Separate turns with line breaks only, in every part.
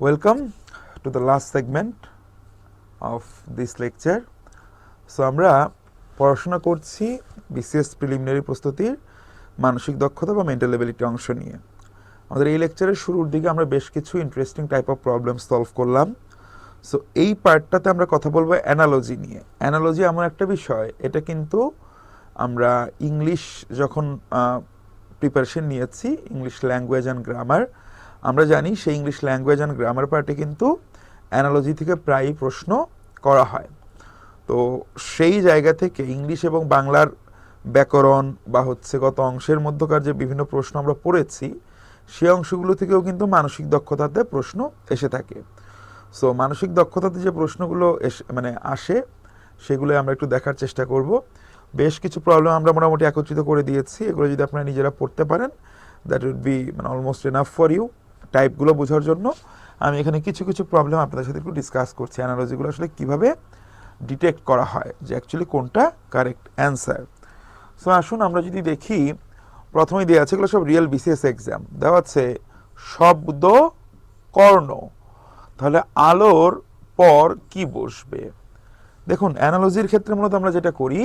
Welcome to the last segment of this lecture. So আমরা পড়াশোনা করছি বিসিএস প্রিলিমিনারি প্রস্তুতির মানসিক দক্ষতা বা মেন্টাল এবিলিটি অংশ নিয়ে। আমাদের এই লেকচারের শুরুর দিকে আমরা বেশ কিছু interesting type of problem solve করলাম। সো এই পার্টটাতে আমরা কথা বলবো অ্যানালজি নিয়ে। অ্যানালজি এমন একটা বিষয়, এটা কিন্তু আমরা ইংলিশ যখন প্রিপারেশন নিয়েছি, ইংলিশ ল্যাঙ্গুয়েজ অ্যান্ড গ্রামার, আমরা জানি সেই ইংলিশ ল্যাঙ্গুয়েজ অ্যান্ড গ্রামার পার্টে কিন্তু অ্যানালজি থেকে প্রায়ই প্রশ্ন করা হয়। তো সেই জায়গা থেকে ইংলিশ এবং বাংলার ব্যাকরণ বা গত অংশের মধ্যকার যে বিভিন্ন প্রশ্ন আমরা পড়েছি, সেই অংশগুলো থেকেও কিন্তু মানসিক দক্ষতাতে প্রশ্ন এসে থাকে। সো মানসিক দক্ষতাতে যে প্রশ্নগুলো আসে, সেগুলো আমরা একটু দেখার চেষ্টা করব। বেশ কিছু প্রবলেম আমরা মোটামুটি একত্রিত করে দিয়েছি। এগুলো যদি আপনারা নিজেরা পড়তে পারেন, that would be almost enough for you টাইপগুলো বোঝার জন্য। আমি এখানে কিছু কিছু প্রবলেম আপনাদের সাথে একটু ডিসকাস করছি, অ্যানালজিগুলো আসলে কীভাবে ডিটেক্ট করা হয় যে অ্যাকচুয়ালি কোনটা কারেক্ট অ্যান্সার। সো আসুন আমরা যদি দেখি, প্রথমেই দেওয়া আছে, এগুলো সব রিয়েল বিসিএস এক্সাম। দেওয়া আছে শব্দ কর্ণ, তাহলে আলোর পর কি বসবে? দেখুন, অ্যানালজির ক্ষেত্রে মূলত আমরা যেটা করি,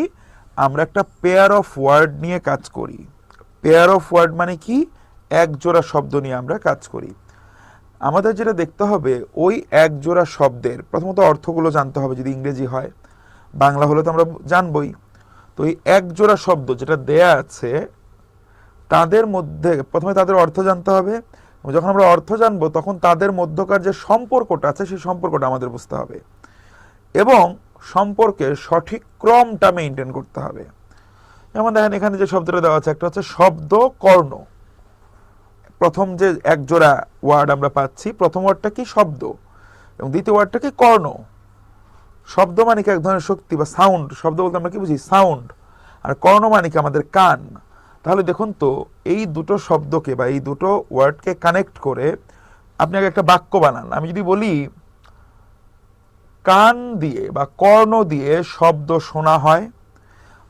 আমরা একটা পেয়ার অফ ওয়ার্ড নিয়ে কাজ করি। পেয়ার অফ ওয়ার্ড মানে কি? এক জোড়া শব্দ নিয়ে আমরা কাজ করি। আমাদের যেটা দেখতে হবে, ওই এক জোড়া শব্দের প্রথমত অর্থগুলো জানতে হবে। যদি ইংরেজি হয়, বাংলা হলে তো আমরা জানবই। তো এই এক জোড়া শব্দ যেটা দেয়া আছে, তাদের মধ্যে প্রথমে তাদের অর্থ জানতে হবে। যখন আমরা অর্থ জানবো, তখন তাদের মধ্যকার যে সম্পর্কটা আছে, সেই সম্পর্কটা আমাদের বুঝতে হবে এবং সম্পর্কের সঠিক ক্রমটা মেনটেন করতে হবে। যেমন দেখেন, এখানে যে শব্দটা দেওয়া আছে, একটা হচ্ছে শব্দ কর্ণ। প্রথম যে এক জোড়া ওয়ার্ড আমরা পাচ্ছি, প্রথম ওয়ার্ডটা কি? শব্দ, এবং দ্বিতীয় ওয়ার্ডটা কি? কর্ণ। শব্দ মানে কি? এক ধরনের শক্তি বা সাউন্ড। শব্দ বলতে আমরা কি বুঝি? সাউন্ড। আর কর্ণ মানে কি? আমাদের কান। তাহলে দেখুন তো, এই দুটো শব্দকে বা এই দুটো ওয়ার্ডকে কানেক্ট করে আপনি আগে একটা বাক্য বানান। আমি যদি বলি কান দিয়ে বা কর্ণ দিয়ে শব্দ শোনা হয়,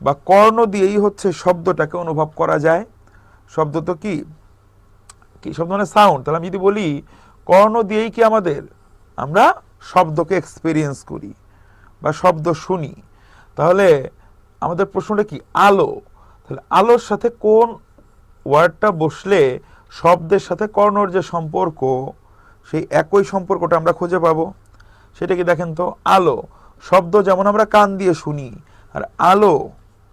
বা কর্ণ দিয়েই হচ্ছে শব্দটাকে অনুভব করা যায়। শব্দ তো কি শব্দ মানে সাউন্ড। তাহলে আমি যদি বলি কর্ণ দিয়েই কি আমরা শব্দকে এক্সপিরিয়েন্স করি বা শব্দ শুনি, তাহলে আমাদের প্রশ্নটা কি? আলো। তাহলে আলোর সাথে কোন ওয়ার্ডটা বসলে শব্দের সাথে কর্ণর যে সম্পর্ক, সেই একই সম্পর্কটা আমরা খুঁজে পাবো। সেটা কি? দেখেন তো, আলো শব্দ যেমন আমরা কান দিয়ে শুনি, আর আলো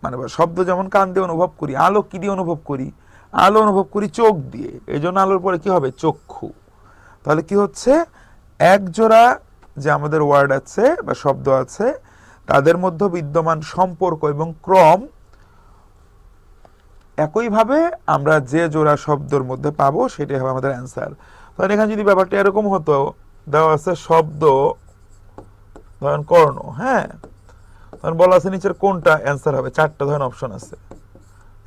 মানে শব্দ যেমন কান দিয়ে অনুভব করি, আলো কি দিয়ে অনুভব করি? আলো অনুভব করি চোখ দিয়ে। এই জন্য আলোর পরে কি হবে? চক্ষু। তাহলে কি হচ্ছে? এক জোড়া যে আমাদের ওয়ার্ড আছে বা শব্দ আছে, তাদের মধ্যে বিদ্যমান সম্পর্ক এবং ক্রম একইভাবে আমরা যে জোড়া শব্দের মধ্যে পাবো, সেটাই হবে আমাদের অ্যান্সার। তাহলে এখানে যদি ব্যাপারটা এরকম হতো, দেওয়া আছে শব্দ ধরেন কর্ণ, হ্যাঁ, তখন বলা আছে নিচের কোনটা অ্যান্সার হবে। চারটা ধরেন অপশন আছে।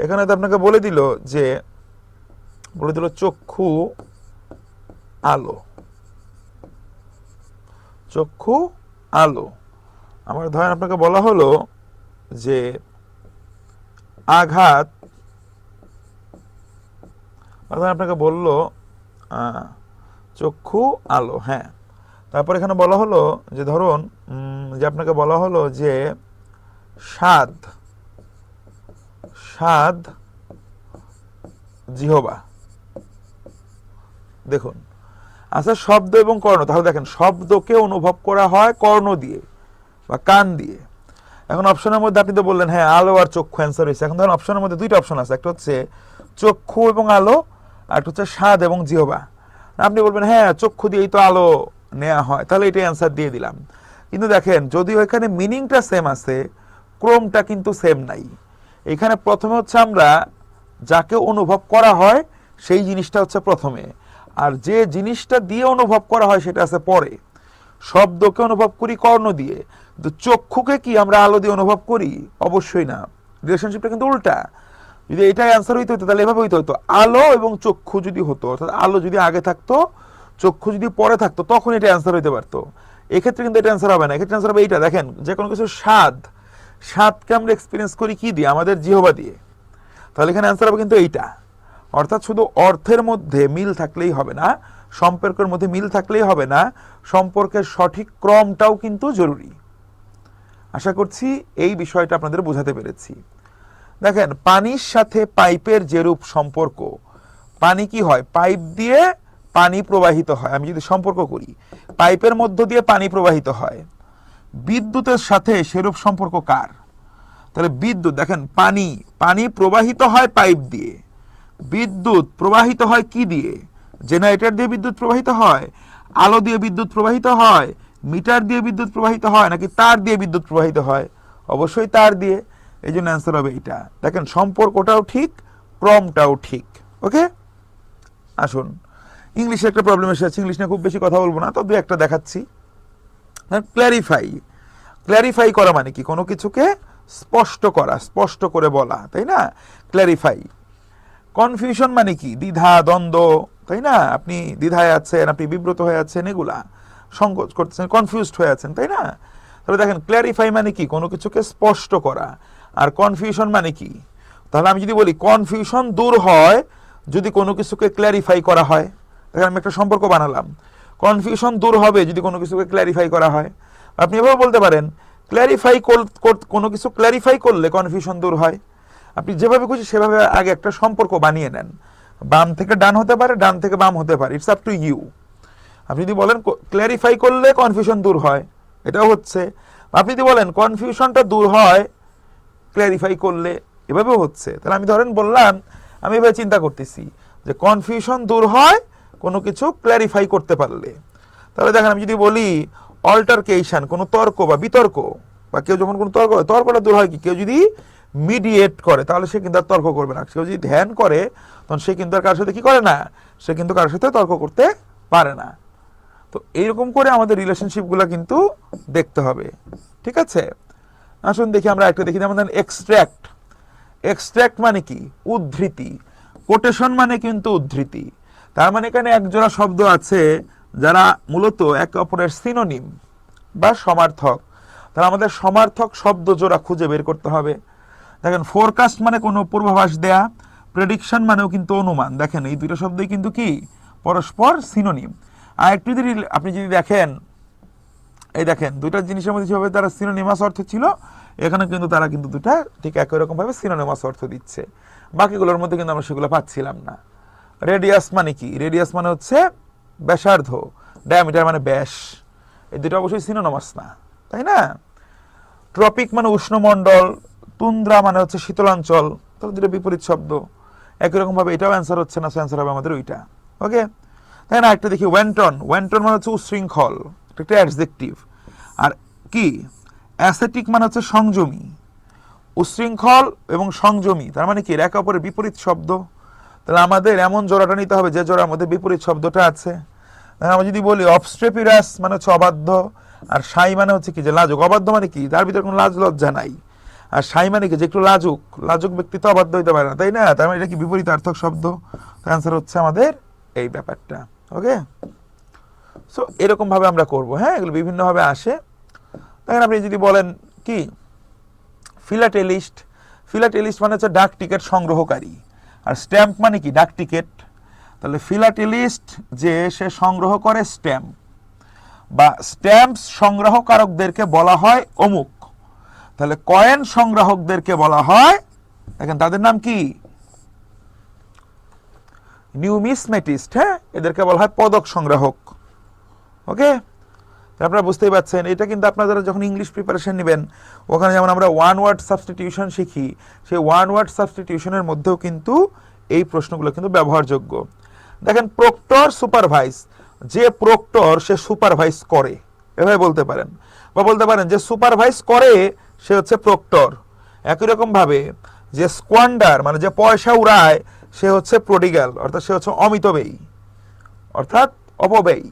এখানে তো আপনাকে বলে দিল চক্ষু আলো। চক্ষু আলো। আমার ধরেন আপনাকে বলা হলো যে আঘাত, আপনাকে বলল চক্ষু আলো, হ্যাঁ। তারপর এখানে বলা হলো যে ধরুন যে আপনাকে বলা হলো যে স্বাদ, স্বাদ জিহবা। দেখুন, আচ্ছা, শব্দ এবং কর্ণ। তাহলে দেখেন, শব্দকে অনুভব করা হয় কর্ণ দিয়ে বা কান দিয়ে। এখন অপশনের মধ্যে আপনি তো বললেন হ্যাঁ আলো আর চক্ষু অ্যান্সার হয়েছে। এখন ধরুন অপশনের মধ্যে দুইটা অপশন আছে, একটা হচ্ছে চক্ষু এবং আলো, আর একটা হচ্ছে স্বাদ এবং জিহবা। আপনি বলবেন হ্যাঁ চক্ষু দিয়েই তো আলো নেওয়া হয়, তাহলে এটাই অ্যান্সার দিয়ে দিলাম। কিন্তু দেখেন, যদিও এখানে মিনিংটা সেম আছে, ক্রমটা কিন্তু সেম নাই। এখানে প্রথমে হচ্ছে আমরা যাকে অনুভব করা হয় সেই জিনিসটা হচ্ছে প্রথমে, আর যে জিনিসটা দিয়ে অনুভব করা হয় সেটা আছে পরে। শব্দকে অনুভব করি কর্ণ দিয়ে, কিন্তু চক্ষুকে কি আমরা আলো দিয়ে অনুভব করি? অবশ্যই না। রিলেশনশিপটা কিন্তু উল্টা। যদি এটাই অ্যান্সার হইতে হতো, তাহলে এভাবে হইতে হতো, আলো এবং চক্ষু যদি হতো, অর্থাৎ আলো যদি আগে থাকতো, চক্ষু যদি পরে থাকতো, তখন এটা অ্যান্সার হইতে পারতো। এক্ষেত্রে কিন্তু এটা অ্যান্সার হবে না। এক্ষেত্রে অ্যান্সার হবে এইটা। দেখেন, যে কোনো কিছু স্বাদ, স্বাদকে আমরা এক্সপিরিয়েন্স করি কি দিয়ে? আমাদের জিহবা দিয়ে। তাহলে এখানে অ্যান্সার হবে কিন্তু এইটা। অর্থাৎ শুধু অর্থের মধ্যে মিল থাকলেই হবে না, সম্পর্কের মধ্যে মিল থাকলেই হবে না, সম্পর্কের সঠিক ক্রমটাও কিন্তু জরুরি। আশা করছি এই বিষয়টা আপনাদের বোঝাতে পেরেছি। দেখেন, পানির সাথে পাইপের যেরূপ সম্পর্ক, পানি কি হয়, পাইপ দিয়ে পানি প্রবাহিত হয়। আমি যদি সম্পর্ক করি, পাইপের মধ্য দিয়ে পানি প্রবাহিত হয়। বিদ্যুতের সাথে সেরূপ সম্পর্ক কার? তাহলে বিদ্যুৎ, দেখেন পানি, পানি প্রবাহিত হয় পাইপ দিয়ে, বিদ্যুৎ প্রবাহিত হয় কি দিয়ে? জেনারেটর দিয়ে বিদ্যুৎ প্রবাহিত হয়, আলো দিয়ে বিদ্যুৎ প্রবাহিত হয়, মিটার দিয়ে বিদ্যুৎ প্রবাহিত হয়, নাকি তার দিয়ে বিদ্যুৎ প্রবাহিত হয়? অবশ্যই তার দিয়ে। এই জন্য অ্যান্সার হবে এইটা। দেখেন, সম্পর্কটাও ঠিক, ক্রমটাও ঠিক। ওকে, আসুন ইংলিশে একটা প্রবলেম এসেছে। ইংলিশ নিয়ে খুব বেশি কথা বলবো না, তো দু একটা দেখাচ্ছি। ক্ল্যারিফাই, ক্ল্যারিফাই করা মানে কি? কোনো কিছুকে স্পষ্ট করা, স্পষ্ট করে বলা, তাই না? ক্ল্যারিফাই। কনফিউশন মানে কি? দ্বিধা, দ্বন্দ্ব, তাই না? আপনি দ্বিধায় আছেন, আপনি বিব্রত হয়ে আছেন, এগুলা সংকোচ করতেছেন, কনফিউজড হয়ে আছেন, তাই না? তাহলে দেখেন, ক্ল্যারিফাই মানে কি? কোনো কিছুকে স্পষ্ট করা। আর কনফিউশন মানে কি? তাহলে আমি যদি বলি কনফিউশন দূর হয় যদি কোনো কিছুকে ক্ল্যারিফাই করা হয়। দেখেন, আমি একটা সম্পর্ক বানালাম, কনফিউশন দূর হবে যদি কোনো কিছুকে ক্ল্যারিফাই করা হয়। আপনি এভাবে বলতে পারেন, ক্ল্যারিফাই, কোনো কিছু ক্ল্যারিফাই করলে কনফিউশন দূর হয়। আপনি যেভাবে খুশি সেভাবে আগে একটা সম্পর্ক বানিয়ে নেন। বাম থেকে ডান হতে পারে, ডান থেকে বাম হতে পারে, ইটস আপ টু ইউ। আপনি যদি বলেন ক্ল্যারিফাই করলে কনফিউশন দূর হয়, এটাও হচ্ছে। আপনি যদি বলেন কনফিউশনটা দূর হয় ক্ল্যারিফাই করলে, এভাবেও হচ্ছে। তাহলে আমি ধরেন বললাম, আমি এভাবে চিন্তা করতেছি যে কনফিউশন দূর হয় কোনো কিছু ক্ল্যারিফাই করতে পারলে। তাহলে দেখেন, আমি যদি বলি অল্টারকেশন, কোনো তর্ক বা বিতর্ক, বা কেউ যখন কোনো তর্ক হয়, তর্কটা দূর হয় কি? কেউ যদি মিডিয়েট করে তাহলে সে কিন্তু আর তর্ক করবে না। কেউ যদি ধ্যান করে তখন সে কিন্তু আর কারোর সাথে কি করে না, সে কিন্তু কারোর সাথে তর্ক করতে পারে না। তো এইরকম করে আমাদের রিলেশনশিপগুলো কিন্তু দেখতে হবে, ঠিক আছে? আসুন দেখি আমরা একটা দেখি, যেমন এক্সট্র্যাক্ট। এক্সট্র্যাক্ট মানে কি? উদ্ধৃতি। কোটেশন মানে কিন্তু উদ্ধৃতি। তার মানে এখানে একজোড়া শব্দ আছে যারা মূলত একে অপরের সিনোনিম বা সমার্থক। তাহলে আমাদের সমার্থক শব্দ জোড়া খুঁজে বের করতে হবে। দেখেন, ফোরকাস্ট মানে কোনো পূর্বাভাস দেয়া, প্রেডিকশন মানেও কিন্তু অনুমান। দেখেন, এই দুটো শব্দই কিন্তু কি পরস্পর সিনোনিম। আর একটু যদি আপনি যদি দেখেন, এই দেখেন দুইটা জিনিসের মধ্যে যেভাবে তারা সিনোনিমাস অর্থ ছিল, এখানে কিন্তু তারা কিন্তু দুটা ঠিক একই রকম ভাবে সিনোনিমাস অর্থ দিচ্ছে। বাকিগুলোর মধ্যে কিন্তু আমরা সেগুলো পাচ্ছিলাম না। রেডিয়াস মানে কি? রেডিয়াস মানে হচ্ছে ব্যাসার্ধ, ডায়ামিটার মানে ব্যাস। এই দুটো অবশ্যই সিনোনিমাস না, তাই না? ট্রপিক মানে উষ্ণমণ্ডল, তুন্দ্রা মানে হচ্ছে শীতলাঞ্চল। তাহলে দুটো বিপরীত শব্দ। একই রকম ভাবে এটাও অ্যান্সার হচ্ছে না, অ্যান্সার হবে আমাদের ওইটা। ওকে, তাই না? একটা দেখি ওয়েন্টন। ওয়েন্টন মানে হচ্ছে উশৃঙ্খল, একটা অ্যাডজেক্টিভ। আর কি? অ্যাসেটিক মানে হচ্ছে সংযমী। উশৃঙ্খল এবং সংযমী, তার মানে কি একে অপরের বিপরীত শব্দ। তাহলে আমাদের এমন জোড়াটা নিতে হবে যে জোড়ার মধ্যে বিপরীত শব্দটা আছে। আমরা যদি বলি অবস্ট্রেপিরাস মানে হচ্ছে অবাধ্য, আর সাই মানে হচ্ছে কি যে লাজুক। অবাধ্য মানে কি? তার ভিতরে কোনো লাজ লজ্জা নাই। আর সাই মানে কি? যে একটু লাজুক। লাজুক ব্যক্তি তো অবাধ্য হইতে পারে না, তাই না? তার মানে এটা কি বিপরীতার্থক শব্দ। অ্যান্সার হচ্ছে আমাদের এই ব্যাপারটা। ওকে, সো এরকম ভাবে আমরা করব। হ্যাঁ, এগুলো বিভিন্নভাবে আসে। দেখেন, আপনি যদি বলেন কি ফিলাটেলিস্ট। ফিলাটেলিস্ট মানে হচ্ছে ডাক টিকিট সংগ্রহকারী। আর স্ট্যাম্প মানে কি? ডাক টিকিট। তাহলে ফিলাটেলিস্ট যে সে সংগ্রহ করে স্ট্যাম্প, বা স্ট্যাম্প সংগ্রহকারকদেরকে বলা হয় অমুক। তাহলে কয়েন সংগ্রাহকদেরকে বলা হয়, দেখেন তাদের নাম কি? নিউমিসমেটিস্ট। হ্যাঁ, এদেরকে বলা হয় পদক সংগ্রাহক। ওকে, আপনারা বুঝতেই পারছেন। এটা কিন্তু আপনারা যখন ইংলিশ প্রিপারেশন নেবেন, ওখানে যেমন আমরা ওয়ান ওয়ার্ড সাবস্টিটিউশন শিখি, সেই ওয়ান ওয়ার্ড সাবস্টিটিউশনের মধ্যেও কিন্তু এই প্রশ্নগুলো কিন্তু ব্যবহারযোগ্য। দেখেন, প্রক্টর সুপারভাইজ। যে প্রক্টর সে সুপারভাইজ করে, এভাবে বলতে পারেন। বা বলতে পারেন যে সুপারভাইজ করে সে হচ্ছে প্রক্টর। একই রকম ভাবে যে স্কোয়ান্ডার মানে যে পয়সা উড়ায় সে হচ্ছে প্রডিগাল, অর্থাৎ সে হচ্ছে অমিতব্যয়ী, অর্থাৎ অপব্যয়ী।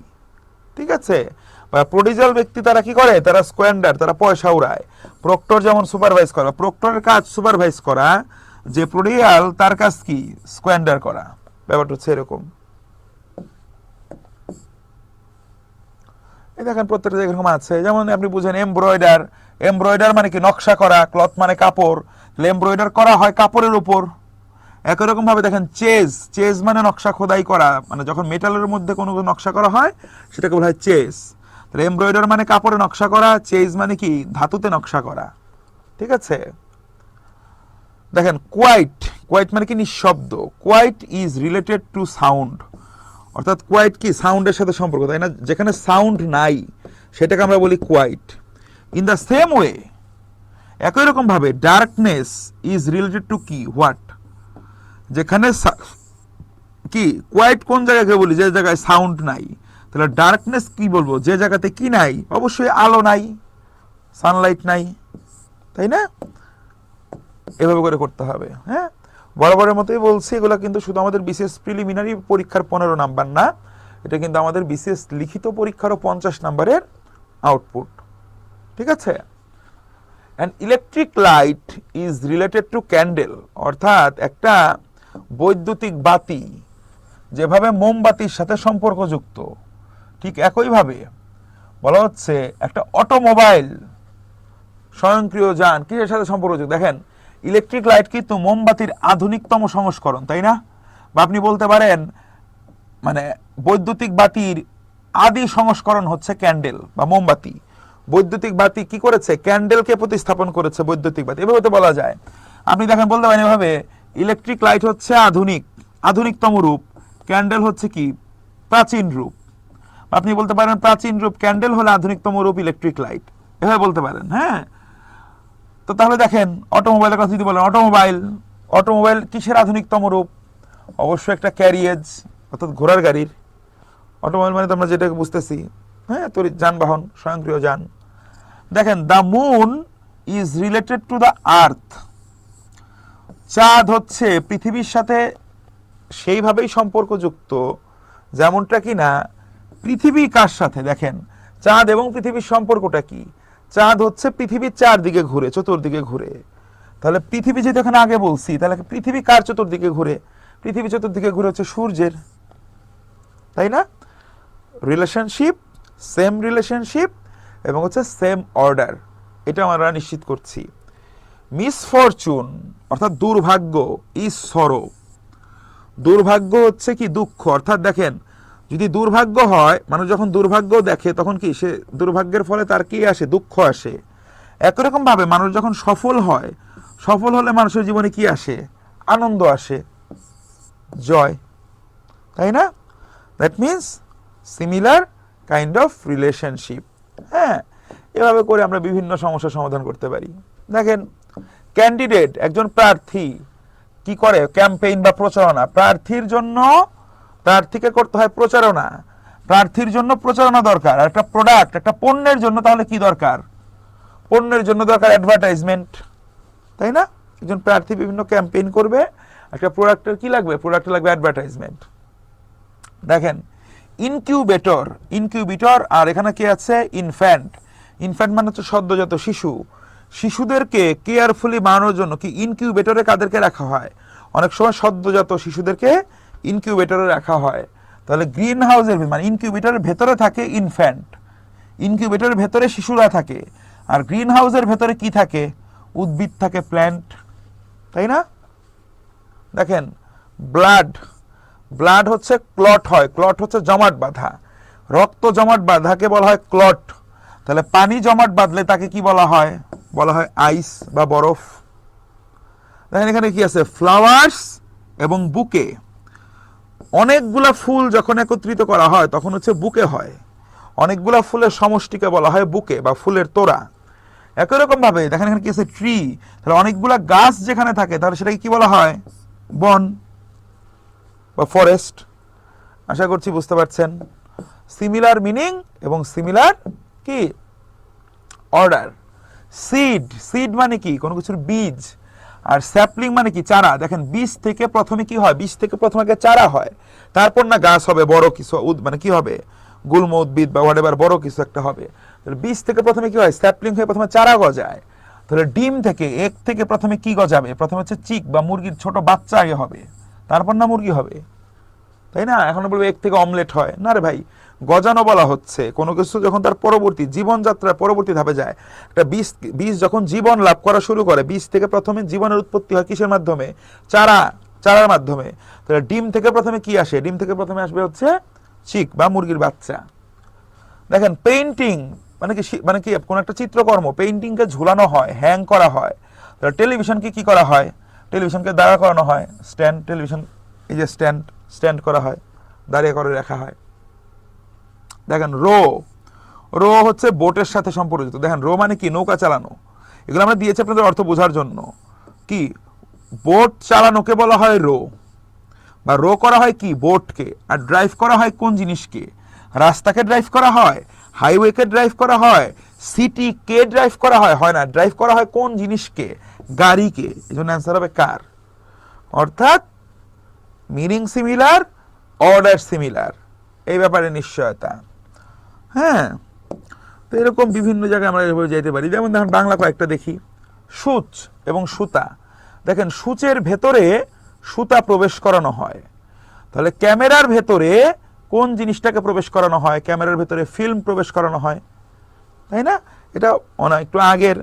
ঠিক আছে? প্রডিগাল ব্যক্তি তারা কি করে? তারা স্কোয়ান্ডার, তারা পয়সা উড়ায়। প্রক্টর যেমন সুপারভাইজ করা, প্রক্টরের কাজ সুপারভাইজ করা, যে প্রডিগাল তার কাজ কি? স্কোয়ান্ডার করা। ব্যাপারটা হচ্ছে এরকম। এই দেখেন, প্রত্যেকটা জায়গায় এরকম আছে। যেমন আপনি বুঝেন এমব্রয়ডার। এমব্রয়ডার মানে কি? নকশা করা। ক্লথ মানে কাপড়। এমব্রয়ডার করা হয় কাপড়ের উপর। একই রকম ভাবে দেখেন চেজ, চেজ মানে নকশা খোদাই করা, মানে যখন মেটালের মধ্যে কোনো নকশা করা হয় সেটাকে বলা হয় চেজ। তাহলে এমব্রয়ডার মানে কাপড়ে নকশা করা, চেজ মানে কি ধাতুতে নকশা করা। ঠিক আছে, দেখেন কোয়াইট, কোয়াইট মানে কি নিঃশব্দ। Quiet is related to sound, অর্থাৎ কোয়াইট কি সাউন্ডের সাথে সম্পর্ক, তাই না? যেখানে সাউন্ড নাই সেটাকে আমরা বলি quiet. In the same way, একই রকম ভাবে ডার্কনেস ইজ রিলেটেড টু কি হোয়াট, যেখানে কি কোয়াইট কোন জায়গাকে বলি, যে জায়গায় সাউন্ড নাই। তাহলে ডার্কনেস কি বলবো, যে জায়গাতে কি নাই, অবশ্যই আলো নাই, সানলাইট নাই, তাই না? এভাবে করে করতে হবে। হ্যাঁ, বরাবরের মতোই বলছি, এগুলো কিন্তু শুধু আমাদের বিশেষ প্রিলিমিনারি পরীক্ষার 15 নাম্বার না, এটা কিন্তু আমাদের বিশেষ লিখিত পরীক্ষারও 50 নাম্বারের আউটপুট। ঠিক আছে, and electric light is related two candle, অর্থাৎ একটা বৈদ্যুতিক বাতি যেভাবে মোমবাতির সাথে সম্পর্কযুক্ত, ঠিক একইভাবে বলা হচ্ছে একটা অটোমোবাইল, স্বয়ংক্রিয় যান কিসের সাথে সম্পর্কযুক্ত। দেখেন ইলেকট্রিক লাইট কিন্তু মোমবাতির আধুনিকতম সংস্করণ, তাই না? বা আপনি বলতে পারেন মানে বৈদ্যুতিক বাতির আদি সংস্করণ হচ্ছে ক্যান্ডেল বা মোমবাতি। বৈদ্যুতিক বাতি কি করেছে, ক্যান্ডেলকে প্রতিস্থাপন করেছে বৈদ্যুতিক বাতি, এভাবে তো বলা যায়। আপনি দেখেন বলতে পারেন এভাবে, ইলেকট্রিক লাইট হচ্ছে আধুনিকতম রূপ, ক্যান্ডেল হচ্ছে কি প্রাচীন রূপ। আপনি বলতে পারেন প্রাচীন রূপ ক্যান্ডেল হলে আধুনিকতম রূপ ইলেকট্রিক লাইট, এভাবে বলতে পারেন। হ্যাঁ, তো তাহলে দেখেন অটোমোবাইলের কথা যদি বলেন, অটোমোবাইল কিসের আধুনিকতম রূপ? অবশ্যই একটা ক্যারিয়েজ, অর্থাৎ ঘোড়ার গাড়ির। অটোমোবাইল মানে তো আমরা যেটাকে বুঝতেছি, হ্যাঁ, তড়িৎ যানবাহন, স্বয়ংক্রিয় যান। দেখেন the moon is related to the earth, চাঁদ হচ্ছে পৃথিবীর সাথে সেইভাবেই সম্পর্কযুক্ত যেমনটা কিনা পৃথিবী কার সাথে। দেখেন চাঁদ এবং পৃথিবীর সম্পর্কটা কি, চাঁদ হচ্ছে পৃথিবীর চারদিকে ঘুরে, চতুর্দিকে ঘুরে। তাহলে পৃথিবী যেহেতু এখানে আগে বলছি, তাহলে পৃথিবী কার চতুর্দিকে ঘুরে? পৃথিবী চতুর্দিকে ঘুরে হচ্ছে সূর্যের, তাই না? রিলেশনশিপ, সেম রিলেশনশিপ এবং হচ্ছে সেম অর্ডার, এটা আমরা নিশ্চিত করছি। মিসফরচুন অর্থাৎ দুর্ভাগ্য, ইজ সরো, দুর্ভাগ্য হচ্ছে কি দুঃখ। অর্থাৎ দেখেন যদি দুর্ভাগ্য হয়, মানুষ যখন দুর্ভাগ্য দেখে তখন কি সে দুর্ভাগ্যের ফলে তার কি আসে, দুঃখ আসে। একই রকম ভাবে মানুষ যখন সফল হয়, সফল হলে মানুষের জীবনে কি আসে, আনন্দ আসে, জয়, তাই না? That means similar kind of relationship. হ্যাঁ, এভাবে করে আমরা বিভিন্ন সমস্যার সমাধান করতে পারি। দেখেন ক্যান্ডিডেট, একজন প্রার্থী কি করে, ক্যাম্পেইন বা প্রচারণা। প্রার্থীকে করতে হয় প্রচারণা, প্রার্থীর জন্য প্রচারণা দরকার। আর একটা প্রোডাক্ট, একটা পণ্যের জন্য তাহলে কি দরকার, পণ্যের জন্য দরকার অ্যাডভার্টাইজমেন্ট, তাই না? একজন প্রার্থী বিভিন্ন ক্যাম্পেইন করবে, একটা প্রোডাক্টের কি লাগবে, প্রোডাক্টে লাগবে অ্যাডভার্টাইজমেন্ট। দেখেন ইনকিউবেটর, আর এখানে কি আছে, ইনফ্যান্ট মানে হচ্ছে সদ্যজাত শিশু। শিশুদেরকে কেয়ারফুলি বানানোর জন্য কি ইনকিউবেটরে কাদেরকে রাখা হয়? অনেক সময় সদ্যজাত শিশুদেরকে ইনকিউবেটরে রাখা হয়। তাহলে গ্রিন হাউসের মানে ইনকিউবেটরের ভেতরে থাকে ইনফ্যান্ট, ইনকিউবেটরের ভেতরে শিশুরা থাকে। আর গ্রিন হাউসের ভেতরে কি থাকে, উদ্ভিদ থাকে, প্ল্যান্ট, তাই না? দেখেন ব্লাড হচ্ছে ক্লট হয়, ক্লট হচ্ছে জমাট বাঁধা, রক্ত জমাট বাঁধাকে বলা হয় ক্লট। তাহলে পানি জমাট বাঁধলে তাকে কি বলা হয়, আইস বা বরফ। দেখেন এখানে কি আছে, ফ্লাওয়ার্স এবং বুকে। অনেকগুলা ফুল যখন একত্রিত করা হয় তখন হচ্ছে বুকে হয়, অনেকগুলা ফুলের সমষ্টিকে বলা হয় বুকে বা ফুলের তোড়া। একই রকম ভাবে দেখেন এখানে কি আছে, ট্রি। তাহলে অনেকগুলা গাছ যেখানে থাকে তাহলে সেটাকে কি বলা হয়, বন বা ফরেস্ট। আশা করছি বুঝতে পারছেন। সিমিলার মিনিং এবং সিমিলার কি অর্ডার। সিড মানে কি, কোনো কিছুর বীজ। আর স্যাপলিং মানে কি, চারা। দেখেন বীজ থেকে প্রথমে কি হয়, বীজ থেকে প্রথমে চারা হয়, তারপর না গাছ হবে, বড় কিছু মানে কি হবে, গুল্ম উদ্ভিদ বা হোয়াটএভার বড় কিছু একটা হবে। তাহলে বীজ থেকে প্রথমে কি হয়, স্যাপলিং হয়ে প্রথমে চারা গজায়। তাহলে ডিম থেকে, এগ থেকে প্রথমে কি গজাবে, প্রথমে হচ্ছে চিক বা মুরগির ছোট বাচ্চা আগে হবে, তারপর না মুরগি হবে, তাই না? এখন বলবে এগ থেকে অমলেট হয় না, রে ভাই, গজানো বলা হচ্ছে কোনো কিছু যখন তার পরবর্তী জীবনযাত্রার পরবর্তী ধাপে যায়। একটা বীজ যখন জীবন লাভ করা শুরু করে, বীজ থেকে প্রথমে জীবনের উৎপত্তি হয় কিসের মাধ্যমে, চারা, চারার মাধ্যমে। তাহলে ডিম থেকে প্রথমে কি আসে? ডিম থেকে প্রথমে আসবে হচ্ছে চিক বা মুরগির বাচ্চা। দেখেন পেইন্টিং মানে কি কোন একটা চিত্রকর্ম পেইন্টিংকে ঝুলানো হয়, হ্যাং করা হয়। তাহলে টেলিভিশনকে কি করা হয়? টেলিভিশনকে দাঁড়া করানো হয়, স্ট্যান্ড। টেলিভিশন এই যে স্ট্যান্ড করা হয়, দাঁড়িয়ে করে রাখা হয়। দেখেন রো হচ্ছে বোটের সাথে সম্পর্কিত। দেখেন রো মানে কি? নৌকা চালানো। এগুলো আমরা দিয়েছি আপনাদের অর্থ বোঝার জন্য। কি বোট চালানোকে বলা হয় রো, বা রো করা হয় কি? বোটকে। আর ড্রাইভ করা হয় কোন জিনিসকে? রাস্তাকে ড্রাইভ করা হয়, হাইওয়েকে ড্রাইভ করা হয়, সিটিকে ড্রাইভ করা হয়? হয় না, ড্রাইভ করা হয় কোন জিনিসকে? গাড়িকে। এই জন্য অ্যান্সার হবে কার। অর্থাৎ মিনিং সিমিলার, অর্ডার সিমিলার, এই ব্যাপারে নিশ্চয়তা। হ্যাঁ, তো এরকম বিভিন্ন জায়গায় আমরা এভাবে যাইতে পারি। যেমন দেখেন বাংলা কয়েকটা দেখি। সূচ এবং সুতা। দেখেন সূচের ভেতরে সুতা প্রবেশ করানো হয়। তাহলে ক্যামেরার ভেতরে কোন জিনিসটাকে প্রবেশ করানো হয়? ক্যামেরার ভেতরে ফিল্ম প্রবেশ করানো হয়, তাই না? এটা একটু আগের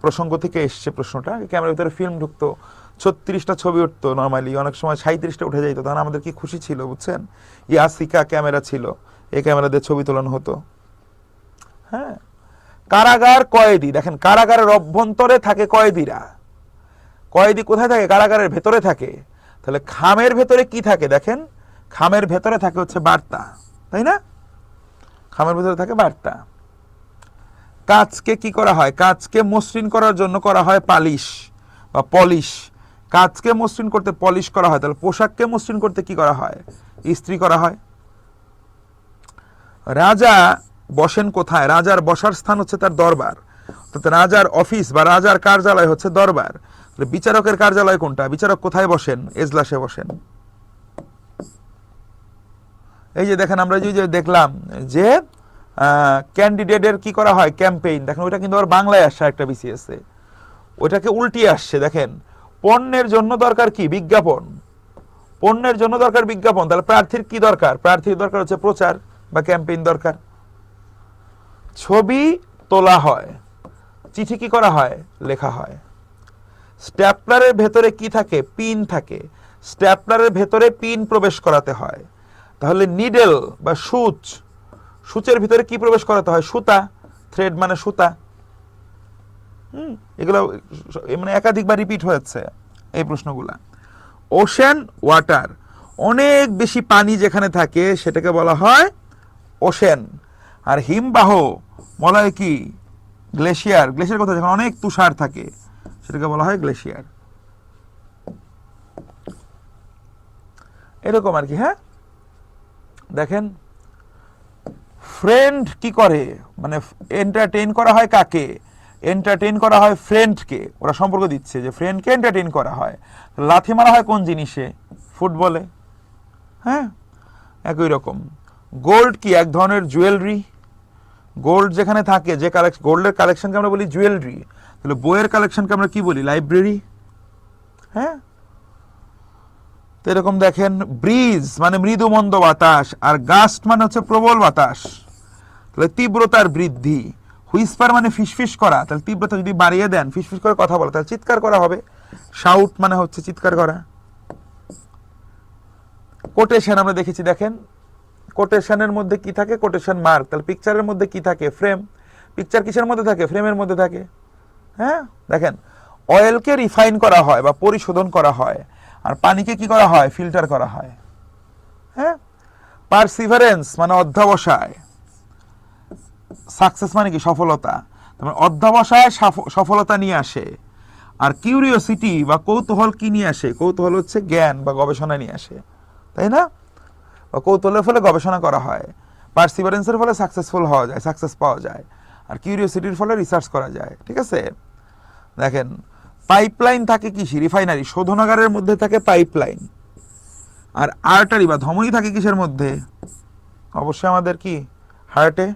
প্রসঙ্গ থেকে এসছে প্রশ্নটা। ক্যামেরার ভিতরে ফিল্ম ঢুকতো, 36টা ছবি উঠতো নর্মালি, অনেক সময় 37টা উঠে যাইতো। তখন আমাদের কি খুশি ছিল বুঝছেন? ইয়াসিকা ক্যামেরা ছিল, এই ক্যামেরা দিয়ে ছবি তোলানো হতো। হ্যাঁ, কারাগার কয়েদি। দেখেন কারাগারের অভ্যন্তরে থাকে কয়েদিরা। কয়েদি কোথায় থাকে? কারাগারের ভেতরে থাকে। তাহলে খামের ভেতরে কি থাকে? দেখেন খামের ভেতরে থাকে হচ্ছে বার্তা, তাই না? খামের ভেতরে থাকে বার্তা। কাঁচকে কি করা হয়? কাঁচকে মসৃণ করার জন্য করা হয় পালিশ বা পলিশ। কাঁচকে মসৃণ করতে পলিশ করা হয়। তাহলে পোশাককে মসৃণ করতে কি করা হয়? ইস্ত্রি করা হয়। রাজা বসেন কোথায়? রাজার বসার স্থান হচ্ছে তার দরবার। রাজার অফিস বা রাজার কার্যালয় হচ্ছে দরবার। বিচারকের কার্যালয় কোনটা? বিচারক কোথায় বসেন? এজলাসে বসেন। এই যে দেখেন আমরা যে দেখলাম যে ক্যান্ডিডেটের কি করা হয়? ক্যাম্পেইন। দেখেন ওইটা কিন্তু আবার বাংলায় আসছে একটা বিসিএস এ, ওইটাকে উল্টিয়ে আসছে। দেখেন পণ্যের জন্য দরকার কি? বিজ্ঞাপন। পণ্যের জন্য দরকার বিজ্ঞাপন। তাহলে প্রার্থীর কি দরকার? প্রার্থীর দরকার হচ্ছে প্রচার বা ক্যাম্পেইন দরকার। ছবি তোলা হয়, চিঠি কি করা হয়? লেখা হয়। স্ট্যাপলারের ভেতরে কি থাকে? পিন থাকে। স্ট্যাপলারের ভেতরে পিন প্রবেশ করাতে হয়। তাহলে নিডেল বা সূচের ভিতরে কি প্রবেশ করাতে হয়? সুতা। থ্রেড মানে সুতা। এগুলো মানে একাধিকবার রিপিট হয়েছে এই প্রশ্নগুলা। ওশেন ওয়াটার, অনেক বেশি পানি যেখানে থাকে সেটাকে বলা হয় ওশেন। আর হিমবাহ বলা হয় কি? গ্লেশিয়ার। গ্লেশিয়ার কোথায়? যখন অনেক তুষার থাকে সেটাকে বলা হয় গ্লেশিয়ার। এরকম আর কি। হ্যাঁ, দেখেন ফ্রেন্ড কি করে? মানে এন্টারটেইন করা হয় কাকে? এন্টারটেইন করা হয় ফ্রেন্ডকে। ওরা সম্পর্ক দিচ্ছে যে ফ্রেন্ডকে এন্টারটেইন করা হয়। লাথি মারা হয় কোন জিনিসে? ফুটবলে। হ্যাঁ, একই রকম। গোল্ড কি? এক ধরনের জুয়েলারি। গোল্ড যেখানে থাকে, যে গোল্ডের কালেকশনকে আমরা বলি জুয়েলারি। তাহলে বইয়ের কালেকশনকে আমরা কি বলি? লাইব্রেরি। হ্যাঁ, তো এরকম দেখেন ব্রিজ মানে মৃদু মন্দ বাতাস, আর গাস্ট মানে হচ্ছে প্রবল বাতাস। তাহলে তীব্রতার বৃদ্ধি। হুইসপার মানে ফিসফিস করা। তাহলে তীব্রতা যদি বাড়িয়ে দেন, ফিসফিস করে কথা বলা, তাহলে চিৎকার করা হবে। শাউট মানে হচ্ছে চিৎকার করা। কোটেশন আমরা দেখেছি। দেখেন কোটেশনের মধ্যে কি থাকে? Quotation mark. তাহলে পিকচারের মধ্যে কি থাকে? ফ্রেম। পিকচার কিসের মধ্যে থাকে? ফ্রেমের মধ্যে থাকে। হ্যাঁ, দেখেন অয়েলকে রিফাইন করা হয় বা পরিশোধন করা হয়, আর পানিকে কি করা হয়? ফিল্টার করা হয়। হ্যাঁ, পারসিভারেন্স মানে অধ্যবসায়। সাকসেস মানে কি? সফলতা। তারপরে অধ্যবসায় সফলতা নিয়ে আসে। আর কিউরিওসিটি বা কৌতূহল কি নিয়ে আসে? কৌতূহল হচ্ছে জ্ঞান বা গবেষণা নিয়ে আসে, তাই না? বা কৌতূহলের ফলে গবেষণা করা হয়। পারসিভারেন্সের ফলে সাকসেসফুল হওয়া যায়, সাকসেস পাওয়া যায়। আর কিউরিওসিটির ফলে রিসার্চ করা যায়। ঠিক আছে, দেখেন পাইপলাইন থাকে কিসে? রিফাইনারি। শোধনাগারের মধ্যে থাকে পাইপলাইন। আর আর্টারি বা ধমনী থাকে কিসের মধ্যে? অবশ্যই আমাদের কি? হার্টে।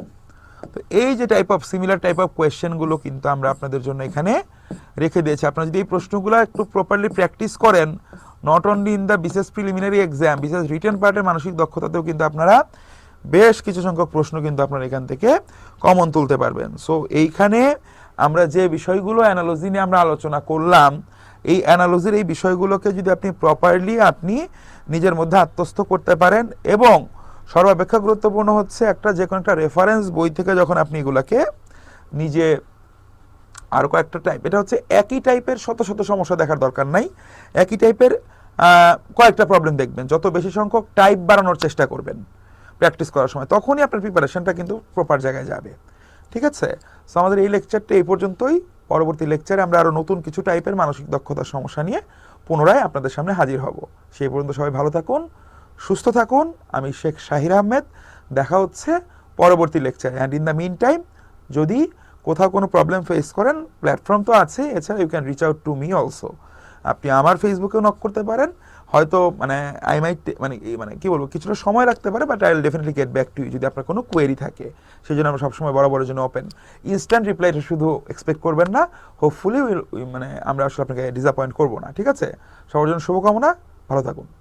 তো এই যে সিমিলার টাইপ অফ কোয়েশ্চেনগুলো কিন্তু আমরা আপনাদের জন্য এখানে রেখে দিয়েছি। আপনারা যদি এই প্রশ্নগুলো একটু প্রপারলি প্র্যাকটিস করেন, নট অনলি ইন দ্য বিশেষ প্রিলিমিনারি এক্সাম, বিশেষ রিটেন পার্টের মানসিক দক্ষতাতেও কিন্তু আপনারা বেশ কিছু সংখ্যক প্রশ্ন কিন্তু আপনারা এখান থেকে কমন তুলতে পারবেন। সো এইখানে আমরা যে বিষয়গুলো অ্যানালজি নিয়ে আমরা আলোচনা করলাম, এই অ্যানালজির এই বিষয়গুলোকে যদি আপনি প্রপারলি আপনি নিজের মধ্যে আত্মস্থ করতে পারেন, এবং সর্বাপেক্ষা গুরুত্বপূর্ণ হচ্ছে একটা যে কোনো একটা রেফারেন্স বই থেকে যখন আপনি এগুলাকে নিজে আরও কয়েকটা টাইপ, এটা হচ্ছে একই টাইপের শত শত সমস্যা দেখার দরকার নাই, একই টাইপের কয়েকটা প্রবলেম দেখবেন, যত বেশি সংখ্যক টাইপ বাড়ানোর চেষ্টা করবেন প্র্যাকটিস করার সময়, তখনই আপনার প্রিপারেশনটা কিন্তু প্রপার জায়গায় যাবে। ঠিক আছে, সো আমাদের এই লেকচারটা এই পর্যন্তই। পরবর্তী লেকচারে আমরা আরও নতুন কিছু টাইপের মানসিক দক্ষতার সমস্যা নিয়ে পুনরায় আপনাদের সামনে হাজির হব। সেই পর্যন্ত সবাই ভালো থাকুন, সুস্থ থাকুন। আমি শেখ শাহির আহমেদ, দেখা হচ্ছে পরবর্তী লেকচারে। And in the meantime যদি কোথাও কোনো প্রবলেম ফেস করেন, প্ল্যাটফর্ম তো আছে, এছাড়া you can reach out to me also. আপনি আমার ফেসবুকেও নক করতে পারেন, হয়তো আই মাইট কি বলবো, কিছুটা সময় লাগতে পারে, but I will definitely get back to you যদি আপনার কোনো কোয়েরি থাকে। সেই জন্য আমরা সবসময় বরাবরের জন্য ওপেন। ইনস্ট্যান্ট রিপ্লাইটা শুধু এক্সপেক্ট করবেন না, হোপফুলি আমরা আসলে আপনাকে ডিসঅ্যাপয়েন্ট করবো না। ঠিক আছে, সবার জন্য শুভকামনা, ভালো থাকুন।